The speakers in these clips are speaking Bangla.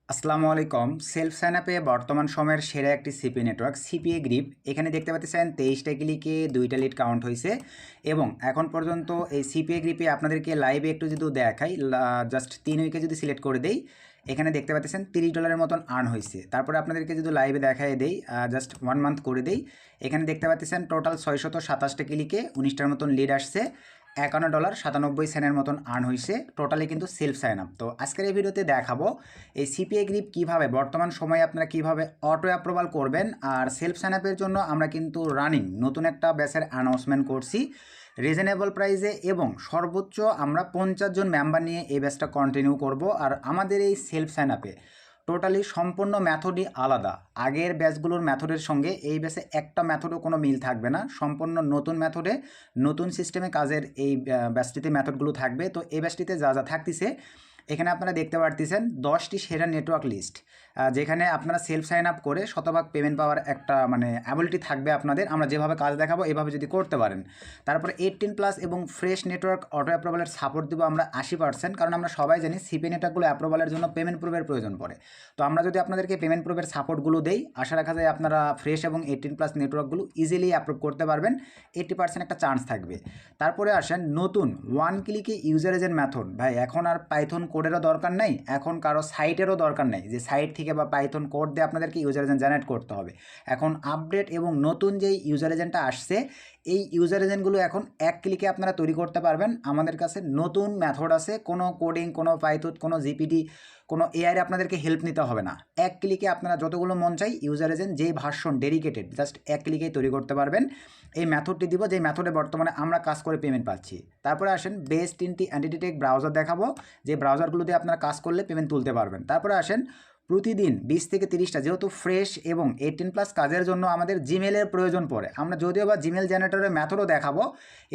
আসসালামু আলাইকুম। সেলফ সাইন আপে বর্তমান সময়ের সেরা একটি সিপি নেটওয়ার্ক সিপিএ গ্রিপ। এখানে দেখতে পাচ্ছেন 23টা ক্লিকে 2টা লিড কাউন্ট হয়েছে এবং এখন পর্যন্ত এই সিপিএ গ্রিপে আপনাদেরকে লাইভে একটু যদি দেখাই, জাস্ট 3 উইকে যদি সিলেক্ট করে দেই, এখানে দেখতে পাচ্ছেন $30 মতন আর্ন হয়েছে। তারপরে আপনাদেরকে যদি লাইভে দেখাই দেই, জাস্ট 1 মান্থ করে দেই, এখানে দেখতে পাচ্ছেন টোটাল 627টা ক্লিকে 19টার মতন লিড আসছে, $51.97 মতন আর্ন হয়েছে। টোটালি কিন্তু সেলফ সাইন আপ। তো আজকের এই ভিডিওতে দেখাবো এই সিপিএ গ্রিপ কীভাবে বর্তমান সময়ে আপনারা কীভাবে অটো অ্যাপ্রুভাল করবেন। আর সেলফ সাইন আপের জন্য আমরা কিন্তু রানিং নতুন একটা ব্যাচের অ্যানাউন্সমেন্ট করছি রিজনেবল প্রাইসে, এবং সর্বোচ্চ আমরা 50 জন মেম্বার নিয়ে এই ব্যাচটা কন্টিনিউ করব। আর আমাদের এই সেলফ সাইন আপে টোটালি সম্পূর্ণ মেথডই আলাদা। আগের ব্যাচগুলোর মেথডের সঙ্গে এই ব্যাচে একটা মেথডও কোনো মিল থাকবে না। সম্পূর্ণ নতুন মেথডে নতুন সিস্টেমে কাজের এই ব্যাচটিতে মেথডগুলো থাকবে। তো এই ব্যাচটিতে যা যা থাকতেছে এখানে আপনারা দেখতে পারতেছেন 10টি সেরা নেটওয়ার্ক লিস্ট, যেখানে আপনারা সেলফ সাইন আপ করে শতভাগ পেমেন্ট পাওয়ার একটা অ্যাবিলিটি থাকবে আপনাদের। আমরা যেভাবে কাজ দেখাবো এভাবে যদি করতে পারেন, তারপরে 18+ এবং ফ্রেশ নেটওয়ার্ক অটো অ্যাপ্রুভালের সাপোর্ট দেবো আমরা 80%। কারণ আমরা সবাই জানি সিপি নেটওয়ার্কগুলো অ্যাপ্রুভালের জন্য পেমেন্ট প্রুফের প্রয়োজন পড়ে। তো আমরা যদি আপনাদেরকে পেমেন্ট প্রুফের সাপোর্টগুলো দেই, আশা রাখা যায় আপনারা ফ্রেশ এবং 18+ নেটওয়ার্কগুলো ইজিলি অ্যাপ্রুভ করতে পারবেন। 80% একটা চান্স থাকবে। তারপরে আসেন নতুন 1 ক্লিকে ইউজার এজেন্ট মেথড। ভাই এখন আর পাইথন কোডেরও দরকার নেই, এখন কারো সাইটেরও দরকার নেই যে সাইট থেকে বা পাইথন কোড দিয়ে আপনাদেরকে ইউজার এজেন্ট জেনারেট করতে হবে। এখন আপডেট এবং নতুন যেই ইউজার এজেন্টটা আসছে, এই ইউজার এজেন্টগুলো এখন 1 ক্লিকে আপনারা তৈরি করতে পারবেন। আমাদের কাছে নতুন মেথড আছে, কোনো কোডিং, কোনো পাইথন, কোনো জিপিটি, কোনো এআইয়ের আপনাদেরকে হেল্প নিতে হবে না। 1 ক্লিকে আপনারা যতগুলো মন চাই ইউজার এজেন্ট যেই ভার্সন ডেডিকেটেড, জাস্ট 1 ক্লিকেই তৈরি করতে পারবেন। এই মেথডটি দিব যেই মেথডে বর্তমানে আমরা কাজ করে পেমেন্ট পাচ্ছি। তারপরে আসেন বেস্ট 3টি অ্যান্টিটেক ব্রাউজার দেখাবো, যে ব্রাউজারগুলো দিয়ে আপনারা কাজ করলে পেমেন্ট তুলতে পারবেন। তারপরে আসেন প্রতিদিন 20 থেকে 30টা, যেহেতু ফ্রেশ এবং 18+ কাজের জন্য আমাদের জিমেলের প্রয়োজন পড়ে, আমরা যদিও বা জিমেল জেনারেটরের মেথডও দেখাবো,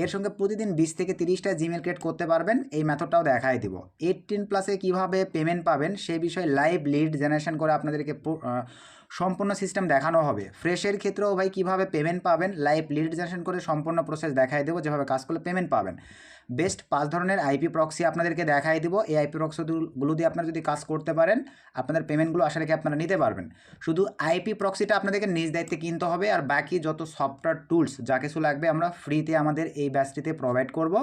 এর সঙ্গে প্রতিদিন 20 থেকে 30টা জিমেল ক্রিয়েট করতে পারবেন, এই মেথডটাও দেখাই দিব। 18+এ কীভাবে পেমেন্ট পাবেন সেই বিষয়ে লাইভ লিড জেনারেশন করে আপনাদেরকে সম্পূর্ণ সিস্টেম দেখানো হবে। ফ্রেশের ক্ষেত্রেও ভাই কীভাবে পেমেন্ট পাবেন লাইভ লিড জেনারেশন করে সম্পূর্ণ প্রসেস দেখাই দেবো, যেভাবে কাজ করলে পেমেন্ট পাবেন। বেস্ট 5 ধরনের আইপি প্রক্সি আপনাদেরকে দেখাই দিব। এই আইপি প্রক্সিগুলো দিয়ে আপনারা যদি কাজ করতে পারেন, আপনাদের পেমেন্টগুলো আশা রেখে আপনারা নিতে পারবেন। শুধু আইপি প্রক্সিটা আপনাদেরকে নিজ দায়িত্বে কিনতে হবে, আর বাকি যত সফটওয়্যার টুলস যা কিছু লাগবে আমরা ফ্রিতে আমাদের এই ব্যাচটিতে প্রোভাইড করব।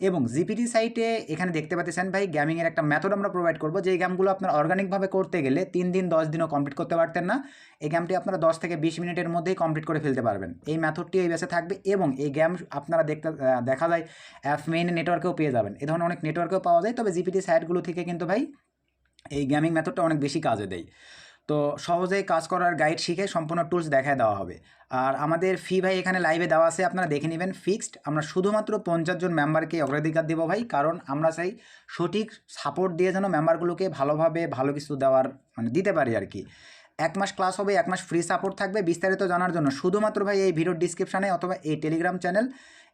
এবং জিপিটি সাইটে এখানে দেখতে পাচ্ছেন ভাই গেমিংয়ের একটা মেথড আমরা প্রোভাইড করব, যে গেমগুলো আপনার অর্গানিকভাবে করতে গেলে 3 দিন 10 দিনও কমপ্লিট করতে পারতেন না, এই গেমটি আপনারা 10 থেকে 20 মিনিটের মধ্যেই কমপ্লিট করে ফেলতে পারবেন। এই মেথডটি এই ব্যাচে থাকবে, এবং এই গেম আপনারা দেখা যায় অ্যাপ মেইন নেটওয়ার্কেও পেয়ে যাবেন। এ ধরনের অনেক নেটওয়ার্কেও পাওয়া যায়, তবে জিপিটি সাইটগুলো থেকে কিন্তু ভাই এই গেমিং মেথডটা অনেক বেশি কাজে দেয়। তো সহজেই কাজ করার গাইড শিখে সম্পূর্ণ টুলস দেখায় দেওয়া হবে। আর আমাদের ফি ভাই এখানে লাইভে দেওয়া আছে, আপনারা দেখে নেবেন। ফিক্সড আমরা শুধুমাত্র 50 জন মেম্বারকে অগ্রাধিকার দেবো ভাই, কারণ আমরা চাই সঠিক সাপোর্ট দিয়ে যেন মেম্বারগুলোকে ভালোভাবে ভালো কিছু দেওয়ার দিতে পারি আর কি। 1 মাস ক্লাস হবে, 1 মাস ফ্রি সাপোর্ট থাকবে। বিস্তারিত জানার জন্য শুধুমাত্র ভাই এই ভিডিওর ডিসক্রিপশানে অথবা এই টেলিগ্রাম চ্যানেল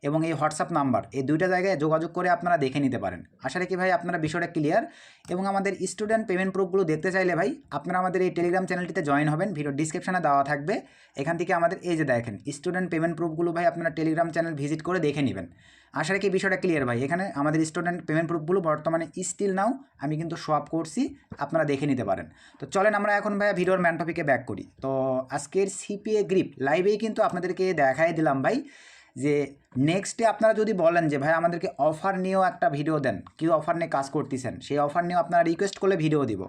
এবং এই হোয়াটসঅ্যাপ নাম্বার, এই দুইটা জায়গায় যোগাযোগ করে আপনারা দেখে নিতে পারেন। আশা রাখি ভাই আপনারা বিষয়টা ক্লিয়ার। এবং আমাদের স্টুডেন্ট পেমেন্ট প্রুফগুলো দেখতে চাইলে ভাই আপনারা আমাদের এই টেলিগ্রাম চ্যানেলটিতে জয়েন হবেন, ভিডিওর ডিসক্রিপশানে দেওয়া থাকবে। এখান থেকে আমাদের এই যে দেখেন স্টুডেন্ট পেমেন্ট প্রুফগুলো ভাই আপনারা টেলিগ্রাম চ্যানেল ভিজিট করে দেখে নেবেন। আশা রাখি বিষয়টা ক্লিয়ার ভাই। এখানে আমাদের স্টুডেন্ট পেমেন্ট প্রুফগুলো বর্তমানে স্টিল নাও আমি কিন্তু শো আপ করছি, আপনারা দেখে নিতে পারেন। তো চলেন আমরা এখন ভাই ভিডিওর ম্যান টপিকে ব্যাক করি। তো আজকের সিপিএ গ্রিপ লাইভেই কিন্তু আপনাদেরকে দেখাই দিলাম ভাই, যে নেক্সটে আপনারা যদি বলেন যে ভাই আমাদেরকে অফার নিয়েও একটা ভিডিও দেন, কী অফার নিয়ে কাজ করতেছেন, সেই অফার নিয়েও আপনারা রিকোয়েস্ট করলে ভিডিও দিব।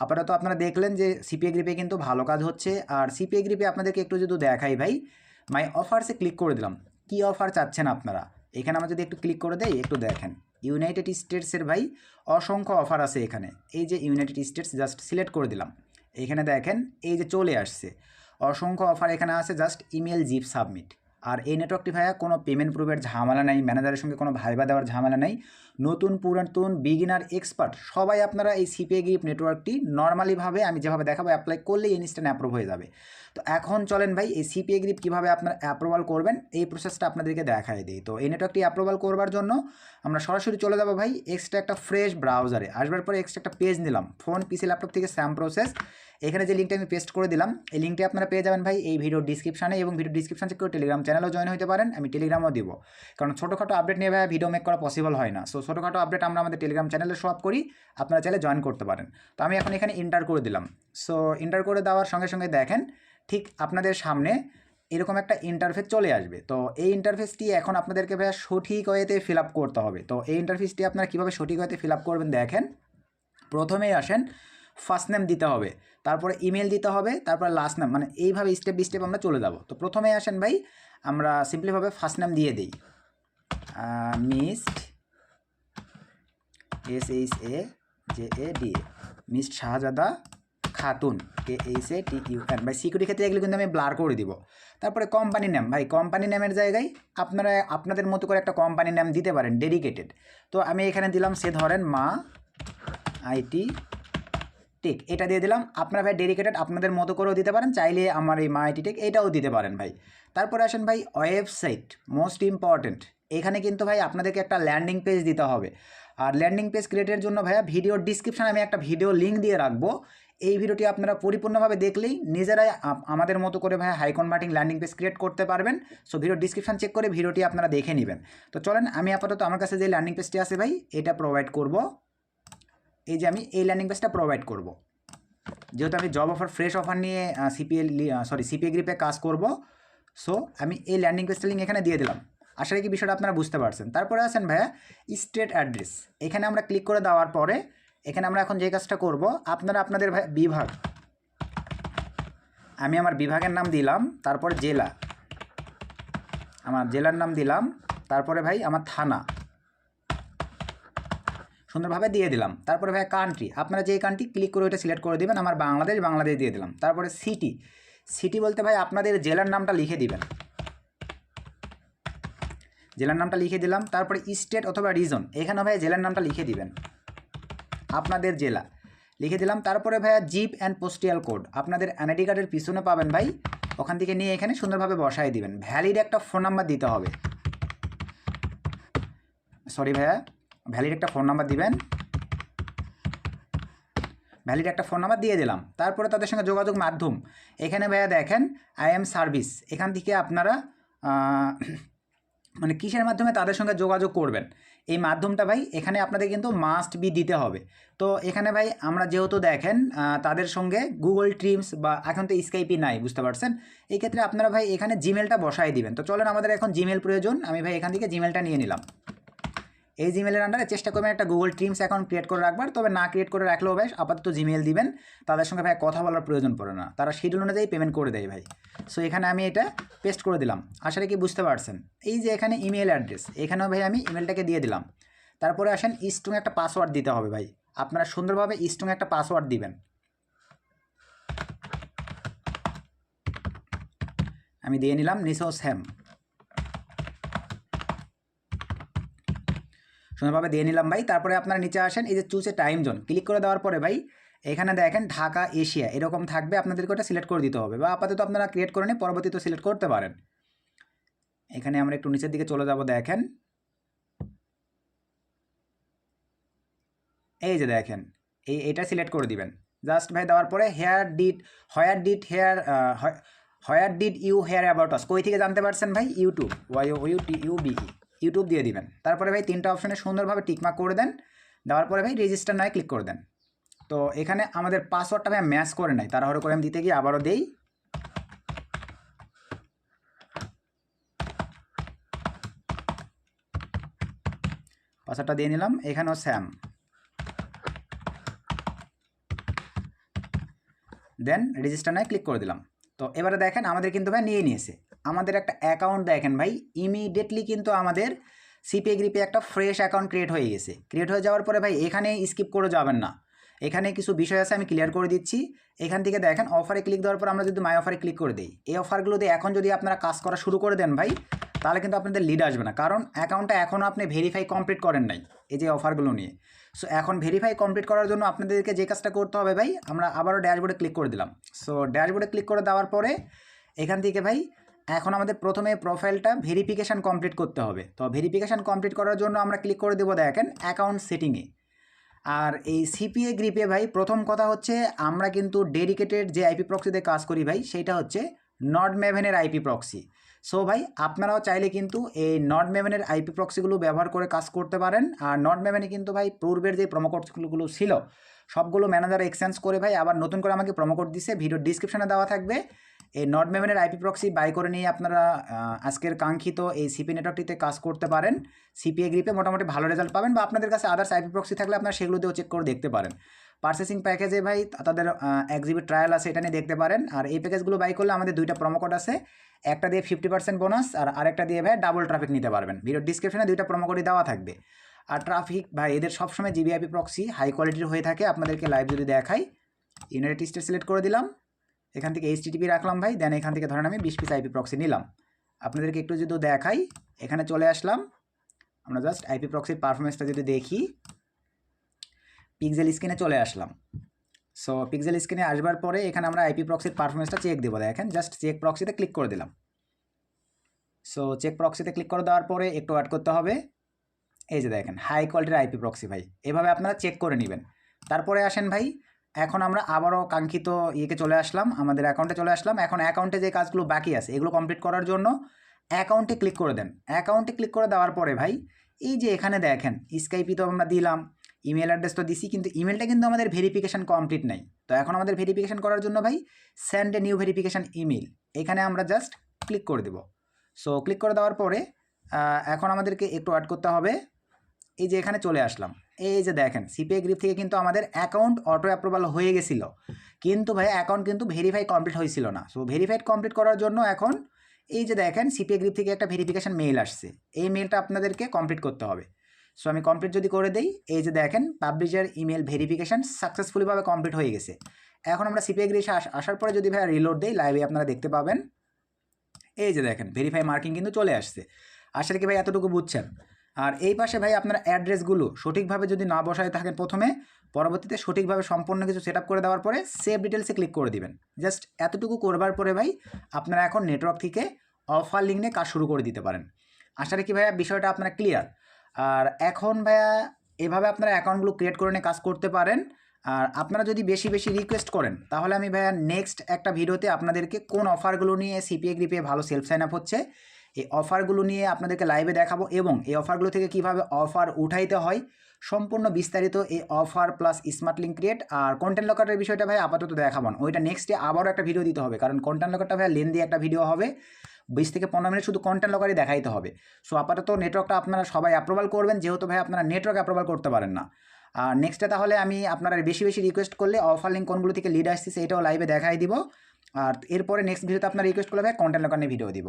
আপাতত আপনারা দেখলেন যে সিপিএ গ্রিপে কিন্তু ভালো কাজ হচ্ছে। আর সিপিএ গ্রিপে আপনাদেরকে একটু যদি দেখাই ভাই, মাই অফারসে ক্লিক করে দিলাম। কী অফার চাচ্ছেন আপনারা, এখানে আমরা যদি একটু ক্লিক করে দেই, একটু দেখেন ইউনাইটেড স্টেটসের ভাই অসংখ্য অফার আছে এখানে। এই যে ইউনাইটেড স্টেটস জাস্ট সিলেক্ট করে দিলাম, এখানে দেখেন এই যে চলে আসছে অসংখ্য অফার এখানে আছে। Just email zip submit. আর এই নেটওয়ার্কটি ভাইয়া কোনো পেমেন্ট প্রুফের ঝামেলা নাই, ম্যানেজারের সঙ্গে কোনো ভাইবা দেওয়ার ঝামেলা নাই। নতুন পুরাতন বিগিনার এক্সপার্ট সবাই আপনারা এই সিপিএ গ্রিপ নেটওয়ার্কটি নর্মালিভাবে আমি যেভাবে দেখাবো অ্যাপ্লাই করলেই ইনস্ট্যান্ট অ্যাপ্রুভ হয়ে যাবে। তো এখন চলেন ভাই এই সিপিএ গ্রিপ কীভাবে আপনারা অ্যাপ্রুভাল করবেন এই প্রসেসটা আপনাদেরকে দেখাই দিই। তো এই নেটওয়ার্কটি অ্যাপ্রুভাল করবার জন্য আমরা সরাসরি চলে যাবো ভাই এক্সট্রা একটা ফ্রেশ ব্রাউজারে। আসবার পরে এক্সট্রা একটা পেজ নিলাম, ফোন পিসি ল্যাপটপ থেকে স্যাম প্রসেস। এখানে যে লিঙ্কটা আমি পেস্ট করে দিলাম, এই লিঙ্কটি আপনারা পেয়ে যাবেন ভাই এই ভিডিওর ডিসক্রিপশানে, এবং ভিডিও ডিসক্রিপশান থেকে টেলিগ্রাম চ্যানেলও জয়েন হতে পারেন, আমি টেলিগ্রামও দিব। কারণ ছোটোখাটো আপডেট নিয়ে ভাই ভিডিও মেক করা পসিবল হয় না। সো ছোটোখাটো আপডেট আমরা আমাদের টেলিগ্রাম চ্যানেলে শো আপ করি, আপনারা চাইলে জয়েন করতে পারেন। তো আমি এখন এখানে এন্টার করে দিলাম। সো এন্টার করে দেওয়ার সঙ্গে সঙ্গে দেখেন ঠিক আপনাদের সামনে এরকম একটা ইন্টারফেস চলে আসবে। তো এই ইন্টারফেসটি এখন আপনাদেরকে ভাইয়া সঠিক ওয়েতে ফিল আপ করতে হবে। তো এই ইন্টারফেসটি আপনারা কীভাবে সঠিক ওয়েতে ফিল আপ করবেন দেখেন, প্রথমেই আসেন ফার্স্ট নেম দিতে হবে, তারপরে ইমেল দিতে হবে, তারপরে লাস্ট নেম, মানে এইভাবে স্টেপ বাই স্টেপ আমরা চলে যাব। তো প্রথমে আসেন ভাই আমরা সিম্পলিভাবে ফার্স্ট নেম দিয়ে দিই মিস্ট SHAJADA মিস্ট শাহজাদা খাতুন KHATUN ভাই সিকিউরিটি ক্ষেত্রে এগুলো কিন্তু আমি ব্লার করে দিব। তারপরে কোম্পানি নেম, ভাই কোম্পানি নেমের জায়গায় আপনারা আপনাদের মতো করে একটা কোম্পানি নেম দিতে পারেন ডেডিকেটেড। তো আমি এখানে দিলাম সে ধরেন মা IT টেক, এটা দিয়ে দিলাম। আপনারা ভাই ডেডিকেটেড আপনাদের মতো করেও দিতে পারেন, চাইলে আমার এই মা IT টেক এটাও দিতে পারেন ভাই। তারপরে আসেন ভাই ওয়েবসাইট, মোস্ট ইম্পর্টেন্ট। এখানে কিন্তু ভাই আপনাদেরকে একটা ল্যান্ডিং পেজ দিতে হবে। আর ল্যান্ডিং পেজ ক্রিয়েটের জন্য ভাইয়া ভিডিওর ডিসক্রিপশানে আমি একটা ভিডিও লিঙ্ক দিয়ে রাখবো। এই ভিডিওটি আপনারা পরিপূর্ণভাবে দেখলেই নিজেরাই আমাদের মতো করে ভাইয়া high converting landing page create করতে পারবেন। সো ভিডিওর ডিসক্রিপশান চেক করে ভিডিওটি আপনারা দেখে নেবেন। তো চলেন আমি আপাতত আমার কাছে যে ল্যান্ডিং পেজটি আছে ভাই এটা প্রোভাইড করব। এই যে আমি এই ল্যান্ডিং পেজটা প্রোভাইড করব, যেহেতু আমি জব অফার ফ্রেশ অফার নিয়ে সিপিএ গ্রিপে কাজ করব। সো আমি এই ল্যান্ডিং পেজটা লিঙ্ক এখানে দিয়ে দিলাম। আশা রাখি বিষয়টা আপনারা বুঝতে পারছেন। তারপরে আসেন ভাইয়া স্টেট অ্যাড্রেস, এখানে আমরা ক্লিক করে দেওয়ার পরে এখানে আমরা এখন যে কাজটা করব, আপনারা আপনাদের বিভাগ, আমি আমার বিভাগের নাম দিলাম, তারপরে জেলা, আমার জেলার নাম দিলাম, তারপরে ভাই আমার থানা সুন্দরভাবে দিয়ে দিলাম। তারপরে ভাই কান্ট্রি, আপনারা যে কান্ট্রি ক্লিক করে ওইটা সিলেক্ট করে দেবেন। আমার বাংলাদেশ দিয়ে দিলাম। তারপরে সিটি বলতে ভাই আপনাদের জেলার নামটা লিখে দিবেন, জেলার নামটা লিখে দিলাম। তারপরে স্টেট অথবা রিজন, এখানে ভাই জেলার নামটা লিখে দিবেন, আপনাদের জেলা লিখে দিলাম। তারপরে ভাইয়া জিপ অ্যান্ড পোস্টাল কোড, আপনাদের এনআইডি কার্ডের পিছনে পাবেন ভাই, ওখান থেকে নিয়ে এখানে সুন্দরভাবে বসায় দিবেন। ভ্যালিড একটা ফোন নাম্বার দিতে হবে, সরি ভাইয়া ভ্যালিড একটা ফোন নাম্বার দিবেন, ভ্যালিড একটা ফোন নাম্বার দিয়ে দিলাম। তারপরে তাদের সঙ্গে যোগাযোগ মাধ্যম, এখানে ভাইয়া দেখেন IM সার্ভিস, এখান থেকে আপনারা মানে কিসের মাধ্যমে তাদের সঙ্গে যোগাযোগ করবেন এই মাধ্যমটা ভাই এখানে আপনাদের কিন্তু মাস্ট বি দিতে হবে। তো এখানে ভাই আমরা যেহেতু দেখেন তাদের সঙ্গে গুগল ট্রিমস বা এখন তো স্কাইপই নাই, বুঝতে পারছেন, এই ক্ষেত্রে আপনারা ভাই এখানে জিমেলটা বসাই দিবেন। তো চলেন আমাদের এখন জিমেল প্রয়োজন, আমি ভাই এখান থেকে জিমেলটা নিয়ে নিলাম। এই জিমেলের আন্ডারে চেষ্টা করবেন একটা গুগল ট্রিমস অ্যাকাউন্ট ক্রিয়েট করে রাখবার, তবে না ক্রিয়েট করে রাখলেও ভাই আপাতত জিমেল দিবেন, তাদের সঙ্গে ভাই কথা বলার প্রয়োজন পড়ে না, তারা শিডিউল অনুযায়ী পেমেন্ট করে দেয় ভাই। সো এখানে আমি এটা পেস্ট করে দিলাম, আশা রাখি বুঝতে পারছেন। এই যে এখানে ইমেল অ্যাড্রেস, এখানেও ভাই আমি ইমেলটাকে দিয়ে দিলাম। তারপরে আসেন স্ট্রং একটা পাসওয়ার্ড দিতে হবে ভাই, আপনারা সুন্দরভাবে স্ট্রং একটা পাসওয়ার্ড দিবেন। আমি দিয়ে নিলাম নিসোস হ্যাম, সুন্দরভাবে দিয়ে নিলাম ভাই। তারপরে আপনারা নিচে আসেন, এই যে চুজে টাইম জোন ক্লিক করে দেওয়ার পরে ভাই এখানে দেখেন ঢাকা এশিয়া এরকম থাকবে, আপনাদেরকে ওটা সিলেক্ট করে দিতে হবে, বা আপাতত আপনারা ক্রিয়েট করে নিয়ে পরবর্তীতে সিলেক্ট করতে পারেন। এখানে আমরা একটু নিচের দিকে চলে যাব, দেখেন এই যে দেখেন এটা সিলেক্ট করে দিবেন জাস্ট ভাই। দেওয়ার পরে where did you hear about us, কই থেকে জানতে পারছেন ভাই, ইউটিউব, YOUTUBE, ইউটিউব দিয়ে দিবেন। তারপরে ভাই তিনটা অপশনে সুন্দরভাবে টিকমার্ক করে দেন, দেওয়ার পরে ভাই রেজিস্টার নয় ক্লিক করে দেন। তো এখানে আমাদের পাসওয়ার্ডটা ভাই ম্যাচ করে নাই, তাড়াহুড়ো করে আমি দিতে গিয়ে আবারও দেই, পাসওয়ার্ডটা দিয়ে নিলাম। এখানেও স্যাম, দেন রেজিস্টার নয় ক্লিক করে দিলাম। তো এবারে দেখেন আমাদের কিন্তু ভাই নিয়ে নিয়েছে, আমাদের একটা অ্যাকাউন্ট দেখেন ভাই ইমিডিয়েটলি কিন্তু আমাদের সিপিএ গ্রিপে একটা ফ্রেশ অ্যাকাউন্ট ক্রিয়েট হয়ে গেছে। ক্রিয়েট হয়ে যাওয়ার পরে ভাই এখানে স্কিপ করে যাবেন না, এখানে কিছু বিষয় আছে আমি ক্লিয়ার করে দিচ্ছি। এখান থেকে দেখেন অফারে ক্লিক দেওয়ার পর আমরা যদি মাই অফারে ক্লিক করে দিই, এই অফারগুলোতে এখন যদি আপনারা কাজ করা শুরু করে দেন ভাই, তাহলে কিন্তু আপনাদের লিড আসবে না, কারণ অ্যাকাউন্টটা এখনও আপনি ভেরিফাই কমপ্লিট করেন নাই এই যে অফারগুলো নিয়ে। সো এখন ভেরিফাই কমপ্লিট করার জন্য আপনাদেরকে যে কাজটা করতে হবে ভাই, আমরা আবারও ড্যাশবোর্ডে ক্লিক করে দিলাম। সো ড্যাশবোর্ডে ক্লিক করে দেওয়ার পরে এখান থেকে ভাই এখন আমাদের প্রথমে প্রোফাইলটা ভেরিফিকেশান কমপ্লিট করতে হবে। তো ভেরিফিকেশান কমপ্লিট করার জন্য আমরা ক্লিক করে দেবো দেখেন অ্যাকাউন্ট সেটিংয়ে। আর এই সিপিএ গ্রিপে ভাই প্রথম কথা হচ্ছে আমরা কিন্তু ডেডিকেটেড যে আইপি প্রক্সিতে কাজ করি ভাই, সেইটা হচ্ছে নড ম্যাভেনের আইপি প্রক্সি। সো ভাই আপনারাও চাইলে কিন্তু এই নট মেমেনের আইপি প্রক্সিগুলো ব্যবহার করে কাজ করতে পারেন। আর নট মেমেনে কিন্তু ভাই পূর্বের যে প্রোমো কোডগুলো ছিল সবগুলো ম্যানেজার এক্সচেঞ্জ করে ভাই আবার নতুন করে আমাকে প্রোমো কোড দিছে, ভিডিও ডিসক্রিপশনে দেওয়া থাকবে। এই নট মেমেনের আইপি প্রক্সি বাই করে নিয়ে আপনারা আজকের কাঙ্ক্ষিত এই সিপি নেটওয়ার্কটিতে কাজ করতে পারেন। সিপিএ গ্রিপে মোটামুটি ভালো রেজাল্ট পাবেন, বা আপনাদের কাছে আদার্স আইপি প্রক্সি থাকলে আপনারা সেগুলোতেও চেক করে দেখতে পারেন। পারচেসিং প্যাকেজে ভাই তাদের 1 GB ট্রায়াল আছে, এটা নিয়ে দেখতে পারেন। আর এই প্যাকেজগুলো বাই করলে আমাদের 2টা প্রোমো কোড আছে, একটা দিয়ে 50% বোনাস আর আরেকটা দিয়ে ভাই ডাবল ট্রাফিক নিতে পারবেন। ভিডিও ডিসক্রিপশনে 2টা প্রোমো কোডই দেওয়া থাকবে। আর ট্রাফিক ভাই এদের সবসময় জিবিআইপি প্রক্সি হাই কোয়ালিটির হয়ে থাকে। আপনাদেরকে লাইভ যদি দেখাই, ইউনাইটেড স্টেট সিলেক্ট করে দিলাম, এখান থেকে HTTP রাখলাম ভাই, দেন এখান থেকে ধরেন আমি 20 পিস আইপি প্রক্সি নিলাম। আপনাদেরকে একটু যদি দেখাই, এখানে চলে আসলাম, আমরা জাস্ট আইপি প্রক্সির পারফরমেন্সটা যদি দেখি, পিক্সেল স্ক্রিনে চলে আসলাম। সো পিক্সেল স্ক্রিনে আসবার পরে এখানে আমরা আইপি প্রক্সির পারফরমেন্সটা চেক দেবো। দেখেন জাস্ট চেক প্রক্সিতে ক্লিক করে দিলাম। সো চেক প্রক্সিতে ক্লিক করে দেওয়ার পরে একটু ওয়েট করতে হবে। এই যে দেখেন হাই কোয়ালিটির আইপি প্রক্সি ভাই, এভাবে আপনারা চেক করে নেবেন। তারপরে আসেন ভাই, এখন আমরা আবারও কাঙ্ক্ষিত ইয়েকে চলে আসলাম, আমাদের অ্যাকাউন্টে চলে আসলাম। এখন অ্যাকাউন্টে যে কাজগুলো বাকি আছে এগুলো কমপ্লিট করার জন্য অ্যাকাউন্টে ক্লিক করে দেন। অ্যাকাউন্টে ক্লিক করে দেওয়ার পরে ভাই এই যে এখানে দেখেন স্কাইপি তো আমরা দিলাম, ইমেল অ্যাড্রেস তো দিছি, কিন্তু ইমেলটা কিন্তু আমাদের ভেরিফিকেশান কমপ্লিট নাই। তো এখন আমাদের ভেরিফিকেশান করার জন্য ভাই send a new verification email, এখানে আমরা জাস্ট ক্লিক করে দেব। সো ক্লিক করে দেওয়ার পরে এখন আমাদেরকে একটু অ্যাড করতে হবে। এই যে এখানে চলে আসলাম, এই যে দেখেন সিপিএ গ্রিপ থেকে কিন্তু আমাদের অ্যাকাউন্ট অটো অ্যাপ্রুভাল হয়ে গেছিলো, কিন্তু ভাই অ্যাকাউন্ট কিন্তু ভেরিফাই কমপ্লিট হয়েছিল না। সো ভেরিফাইড কমপ্লিট করার জন্য এখন এই যে দেখেন সিপিএ গ্রিপ থেকে একটা ভেরিফিকেশান মেইল আসছে, এই মেইলটা আপনাদেরকে কমপ্লিট করতে হবে। সো আমি কমপ্লিট যদি করে দেই, এই যে দেখেন পাবলিশার ইমেল ভেরিফিকেশান সাকসেসফুলিভাবে কমপ্লিট হয়ে গেছে। এখন আমরা সিপিএ গ্রিপ আসার পরে যদি ভাই রিলোড দেই, লাইভে আপনারা দেখতে পাবেন এই যে দেখেন ভেরিফাই মার্কিং কিন্তু চলে আসছে। আসলে কি ভাই এতটুকু বুঝছেন? আর এই পাশে ভাই আপনার অ্যাড্রেসগুলো সঠিকভাবে যদি না বসায় থাকেন প্রথমে, পরবর্তীতে সঠিকভাবে সম্পূর্ণ কিছু সেট আপ করে দেওয়ার পরে সেভ ডিটেলসে ক্লিক করে দিবেন। জাস্ট এতটুকু করবার পরে ভাই আপনারা এখন নেটওয়ার্ক থেকে অফার লিঙ্ক নিয়ে কাজ শুরু করে দিতে পারেন। আশা রাখি ভাইয়া বিষয়টা আপনারা ক্লিয়ার। আর এখন ভাইয়া এভাবে আপনারা অ্যাকাউন্টগুলো ক্রিয়েট করে নিয়ে কাজ করতে পারেন। আর আপনারা যদি বেশি বেশি রিকোয়েস্ট করেন, তাহলে আমি ভাইয়া নেক্সট একটা ভিডিওতে আপনাদেরকে কোন অফারগুলো নিয়ে সিপিএ গ্রিপে ভালো সেলফ সাইন আপ হচ্ছে এই অফারগুলো নিয়ে আপনাদেরকে লাইভে দেখাবো, এবং এই অফারগুলো থেকে কিভাবে অফার উঠাইতে হয় সম্পূর্ণ বিস্তারিত এই offer plus smart link create আর কন্টেন্ট লকারের বিষয়টা ভাই আপাতত দেখাবো না, ওইটা নেক্সটে আবারও একটা ভিডিও দিতে হবে, কারণ কন্টেন্ট লকারটা ভাই লেন্দি একটা ভিডিও হবে, 20 থেকে 15 মিনিট শুধু কন্টেন্ট লকারই দেখাইতে হবে। সো আপাতত নেটওয়ার্কটা আপনারা সবাই অ্যাপ্রুভাল করবেন, যেহেতু ভাই আপনারা নেটওয়ার্ক অ্যাপ্রুভাল করতে পারেন না। আর নেক্সটে তাহলে আমি আপনারা বেশি বেশি রিকোয়েস্ট করলে অফার লিঙ্ক কোনগুলো থেকে লিড আসছে এটাও লাইভে দেখাই দিব। আর এরপরে নেক্সট ভিডিওতে আপনারা রিকোয়েস্ট করলে ভাই কন্টেন্ট লকার নিয়ে ভিডিও দিব।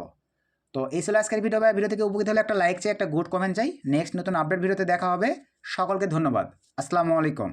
তো এই ছিল আজকের ভিডিও ভাই, ভিডিও থেকে উপকৃত হলে একটা লাইক চাই, একটা গুড কমেন্ট চাই। নেক্সট নতুন আপডেট ভিডিওতে দেখা হবে। সকলকে ধন্যবাদ। আসসালামু আলাইকুম।